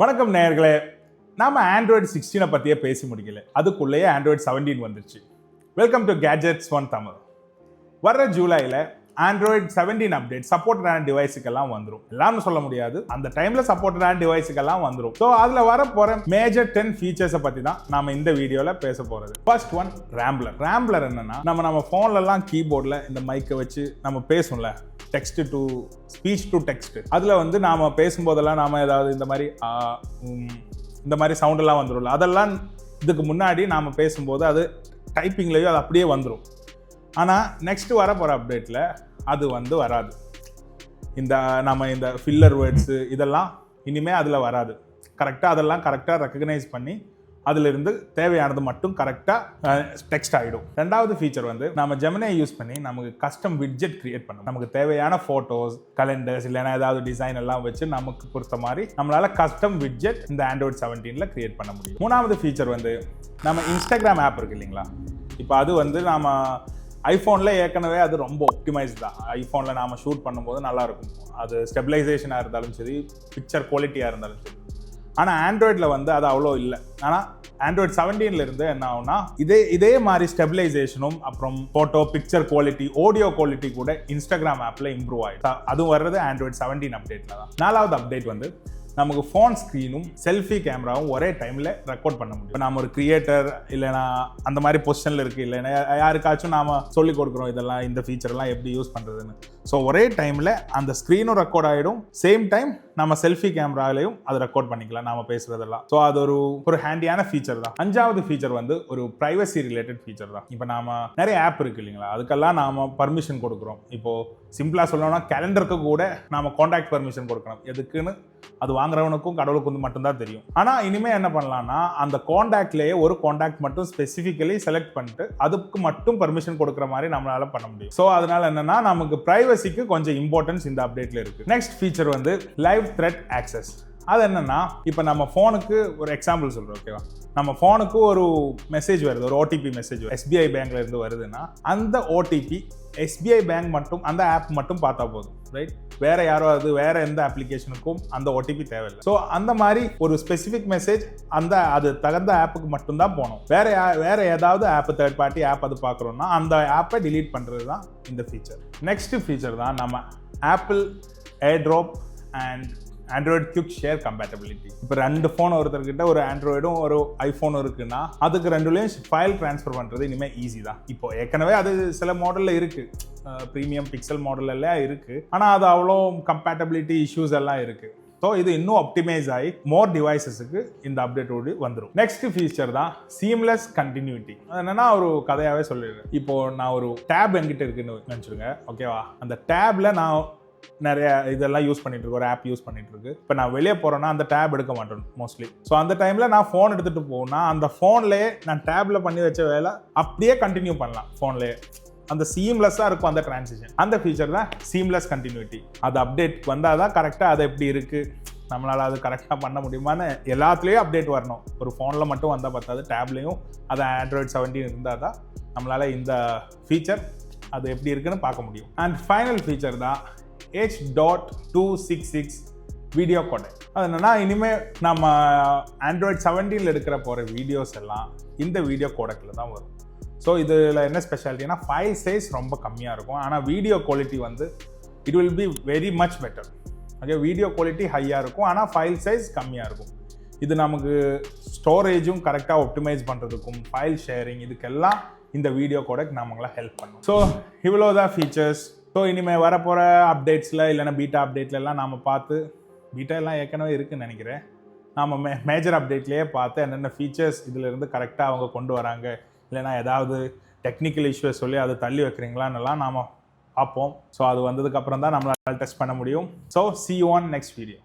வணக்கம் நேயர்களே, நாம ஆண்ட்ராய்டு 16 பத்தியே பேசி முடிக்கல, அதுக்குள்ளேயே ஆண்ட்ராய்டு 17 வந்துருச்சு. Welcome to gadgets one Tamil. வர்ற ஜூலைல ஆண்ட்ராய்டு 17 அப்டேட் சப்போர்ட்டடான டிவைஸுக்கெல்லாம் வந்துடும். எல்லாம்னு சொல்ல முடியாது, அந்த டைம்ல சப்போர்ட்டடான டிவைஸுக்கெல்லாம் வந்துடும். ஸோ அதுல வர போற மேஜர் 10 ஃபீச்சர்ஸை பத்தி தான் நாம இந்த வீடியோல பேச போறது. ஃபர்ஸ்ட் ஒன், ரேம்ப்ளர் என்னன்னா, நம்ம போன்ல எல்லாம் கீபோர்ட்ல இந்த மைக்கை வச்சு நம்ம பேசும்ல, text to speech to text, அதில் வந்து நாம் பேசும்போதெல்லாம் நாம் ஏதாவது இந்த மாதிரி சவுண்டெல்லாம் வந்துடும்ல, அதெல்லாம் இதுக்கு முன்னாடி நாம் பேசும்போது அது டைப்பிங்லேயோ அது அப்படியே வந்துடும். ஆனால் நெக்ஸ்ட் வர போகிற அப்டேட்டில் அது வந்து வராது. நம்ம இந்த ஃபில்லர் வேர்ட்ஸு இதெல்லாம் இனிமேல் அதில் வராது. அதெல்லாம் கரெக்டாக ரெக்கக்னைஸ் பண்ணி அதிலிருந்து தேவையானது மட்டும் கரெக்டாக டெக்ஸ்ட் ஆகிடும். ரெண்டாவது ஃபீச்சர் வந்து நம்ம ஜெமினை யூஸ் பண்ணி நமக்கு கஸ்டம் விட்ஜெட் கிரியேட் பண்ணணும். நமக்கு தேவையான ஃபோட்டோஸ், கலண்டர்ஸ் இல்லைன்னா ஏதாவது டிசைன் எல்லாம் வச்சு நமக்கு பொறுத்த மாதிரி நம்மளால கஸ்டம் விட்ஜெட் இந்த ஆண்ட்ராய்டு 17ல கிரியேட் பண்ண முடியும். மூணாவது ஃபீச்சர் வந்து நம்ம இன்ஸ்டாகிராம் ஆப் இருக்கு இல்லைங்களா, இப்போ அது வந்து நம்ம ஐஃபோனில் ஏற்கனவே அது ரொம்ப ஒப்டிமைஸ் தான். ஐஃபோனில் நாம் ஷூட் பண்ணும்போது நல்லாயிருக்கும், அது ஸ்டெபிலைசேஷனாக இருந்தாலும் சரி, பிக்சர் குவாலிட்டியாக இருந்தாலும் சரி. ஆனால் ஆண்ட்ராய்டில் வந்து அது அவ்வளோ இல்லை. ஆனால் ஆண்ட்ராய்டு 17ல இருந்து என்ன ஆகும்னா, இதே மாதிரி ஸ்டெபிலைசேஷனும் அப்புறம் photo, picture quality, audio quality கூட இன்ஸ்டாகிராம் ஆப்பில் இம்ப்ரூவ் ஆகிடும். அதுவும் வர்றது ஆண்ட்ராய்டு 17 அப்டேட்டில் தான். நாலாவது அப்டேட் வந்து நமக்கு ஃபோன் ஸ்க்ரீனும் செல்ஃபி கேமராவும் ஒரே டைமில் ரெக்கார்ட் பண்ண முடியும். இப்போ நம்ம ஒரு கிரியேட்டர் இல்லைனா அந்த மாதிரி பொசிஷனில் இருக்குது, இல்லைன்னா யாருக்காச்சும் நாம் சொல்லிக் கொடுக்குறோம் இதெல்லாம், இந்த ஃபீச்சர்லாம் எப்படி யூஸ் பண்ணுறதுன்னு. ஸோ ஒரே டைமில் அந்த ஸ்க்ரீனும் ரெக்கார்ட் ஆகிடும், சேம் டைம் நம்ம செல்ஃபி கேமராலையும் அதை ரெக்கார்ட் பண்ணிக்கலாம் நாம் பேசுகிறதெல்லாம். ஸோ அது ஒரு ஹேண்டியான ஃபீச்சர் தான். அஞ்சாவது ஃபீச்சர் வந்து ஒரு ப்ரைவசி ரிலேட்டட் ஃபீச்சர் தான். இப்போ நாம் நிறைய ஆப் இருக்குது இல்லைங்களா, அதுக்கெல்லாம் நாம் பர்மிஷன் கொடுக்குறோம். இப்போது சிம்பிளாக சொல்லணும்னா கேலண்டருக்கு கூட நாம் காண்டாக்ட் பர்மிஷன் கொடுக்கணும். எதுக்குன்னு அது வாங்குறவனுக்கும் கடவுளுக்கு மட்டும்தான் தெரியும். ஆனால் இனிமேல் என்ன பண்ணலாம்னா, அந்த காண்டாக்ட்லேயே ஒரு காண்டாக்ட் மட்டும் ஸ்பெசிஃபிக்கலி செலக்ட் பண்ணிட்டு அதுக்கு மட்டும் பர்மிஷன் கொடுக்குற மாதிரி நம்மளால பண்ண முடியும். ஸோ அதனால என்னன்னா, நமக்கு பிரைவசிக்கு கொஞ்சம் இம்பார்ட்டன்ஸ் இந்த அப்டேட்ல இருக்கு. நெக்ஸ்ட் ஃபீச்சர் வந்து லைவ் த்ரெட் ஆக்சஸ். அது என்னன்னா, இப்போ நம்ம ஃபோனுக்கு ஒரு எக்ஸாம்பிள் சொல்கிறோம், ஓகேவா? நம்ம ஃபோனுக்கு ஒரு மெசேஜ் வருது, ஒரு ஓடிபி மெசேஜ் எஸ்பிஐ பேங்க்ல இருந்து வருதுன்னா, அந்த ஓடிபி எஸ்பிஐ பேங்க் மட்டும், அந்த ஆப் மட்டும் பார்த்தா போதும், ரைட்? வேற யாராவது வேற எந்த அப்ளிகேஷனுக்கும் அந்த ஓடிபி தேவையில்லை. ஸோ அந்த மாதிரி ஒரு ஸ்பெசிஃபிக் மெசேஜ் அது தகுந்த ஆப்புக்கு மட்டும்தான் போகணும். வேற ஏதாவது ஆப், தேர்ட் பார்ட்டி ஆப் அது பார்க்குறோம்னா அந்த ஆப்பை டிலீட் பண்ணுறது தான் இந்த ஃபீச்சர். நெக்ஸ்ட் ஃபீச்சர் தான் நம்ம apple airdrop and Android quick share compatibility. இப்போ 2 ஃபோன் ஒருத்தர்கிட்ட ஒரு ஆண்ட்ராய்டும் ஒரு ஐஃபோனும் இருக்குன்னா அதுக்கு 2லையும் ஃபைல் ட்ரான்ஸ்ஃபர் பண்ணுறது இனிமேல் ஈஸி தான். இப்போ ஏற்கனவே அது சில மாடலில் இருக்குது, ப்ரீமியம் பிக்சல் மாடல் எல்லாம் இருக்குது. ஆனால் அது அவ்வளோ கம்பேட்டபிலிட்டி இஷ்யூஸ் எல்லாம் இருக்குது. ஸோ இது இன்னும் ஆப்டிமைஸ் ஆகி மோர் டிவைசஸுக்கு இந்த அப்டேட்டோடு வந்துடும். நெக்ஸ்ட் ஃபீச்சர் தான் சீம்லெஸ் கண்டினியூட்டி. அது என்னன்னா, ஒரு கதையாகவே சொல்லிடுறேன். இப்போ நான் ஒரு டேப் என்கிட்ட இருக்குன்னு நினச்சிருங்க, ஓகேவா? அந்த டேப்ல நான் நிறைய இதெல்லாம் யூஸ் பண்ணிட்டு இருக்கு, ஒரு ஆப் யூஸ் பண்ணிட்டு இருக்கு. இப்போ நான் வெளியே போறேன்னா அந்த டேப் எடுக்க மாட்டேன் மோஸ்ட்லி. ஸோ அந்த டைம்ல நான் ஃபோன் எடுத்துட்டு போனா அந்த ஃபோன்லேயே நான் டேப்ல பண்ணி வச்ச வேலை அப்படியே கண்டினியூ பண்ணலாம் ஃபோன்லேயே. அந்த சீம்லெஸ்ஸாக இருக்கும் அந்த டிரான்சிஷன். அந்த ஃபீச்சர் தான் சீம்லெஸ் கண்டினியூட்டி. அது அப்டேட் வந்தால் தான் கரெக்டாக அது எப்படி இருக்குது, நம்மளால் அது கரெக்டாக பண்ண முடியுமான்னு எல்லாத்துலேயும் அப்டேட் வரணும். ஒரு ஃபோனில் மட்டும் வந்தால் பார்த்தாது, டேப்லேயும் அது ஆண்ட்ராய்டு 17 இருந்தால் தான் நம்மளால் இந்த ஃபீச்சர் அது எப்படி இருக்குன்னு பார்க்க முடியும். அண்ட் ஃபைனல் ஃபீச்சர் தான் H.266 வீடியோ கோடெக். அது என்னன்னா, இனிமேல் நம்ம ஆண்ட்ராய்டு 17ல எடுக்கிற போகிற வீடியோஸ் எல்லாம் இந்த வீடியோ கோடெக்கில் தான் வரும். ஸோ இதில் என்ன ஸ்பெஷாலிட்டினா, ஃபைல் சைஸ் ரொம்ப கம்மியாக இருக்கும், ஆனால் வீடியோ குவாலிட்டி வந்து it will be very much better. Okay, video quality ஹையாக இருக்கும், ஆனால் ஃபைல் சைஸ் கம்மியாக இருக்கும். இது நமக்கு ஸ்டோரேஜும் கரெக்டாக ஒப்டிமைஸ் பண்ணுறதுக்கும் ஃபைல் ஷேரிங் இதுக்கெல்லாம் இந்த வீடியோ கோடெக் நம்மளை ஹெல்ப் பண்ணும். ஸோ இவ்வளோ தான் ஃபீச்சர்ஸ். ஸோ இனிமேல் வரப்போகிற அப்டேட்ஸில் இல்லைன்னா பீட்டா அப்டேட்லலாம் நாம் பார்த்து, பீட்டா எல்லாம் ஏற்கனவே இருக்குதுன்னு நினைக்கிறேன், நாம் மேஜர் அப்டேட்லேயே பார்த்து என்னென்ன ஃபீச்சர்ஸ் இதிலிருந்து கரெக்டாக அவங்க கொண்டு வராங்க, இல்லைனா ஏதாவது டெக்னிக்கல் இஷ்யூஸ் சொல்லி அதை தள்ளி வைக்கிறீங்களான்னெல்லாம் நாம் பார்ப்போம். ஸோ அது வந்ததுக்கப்புறம் தான் நம்மளால் டெஸ்ட் பண்ண முடியும். So see you on next video.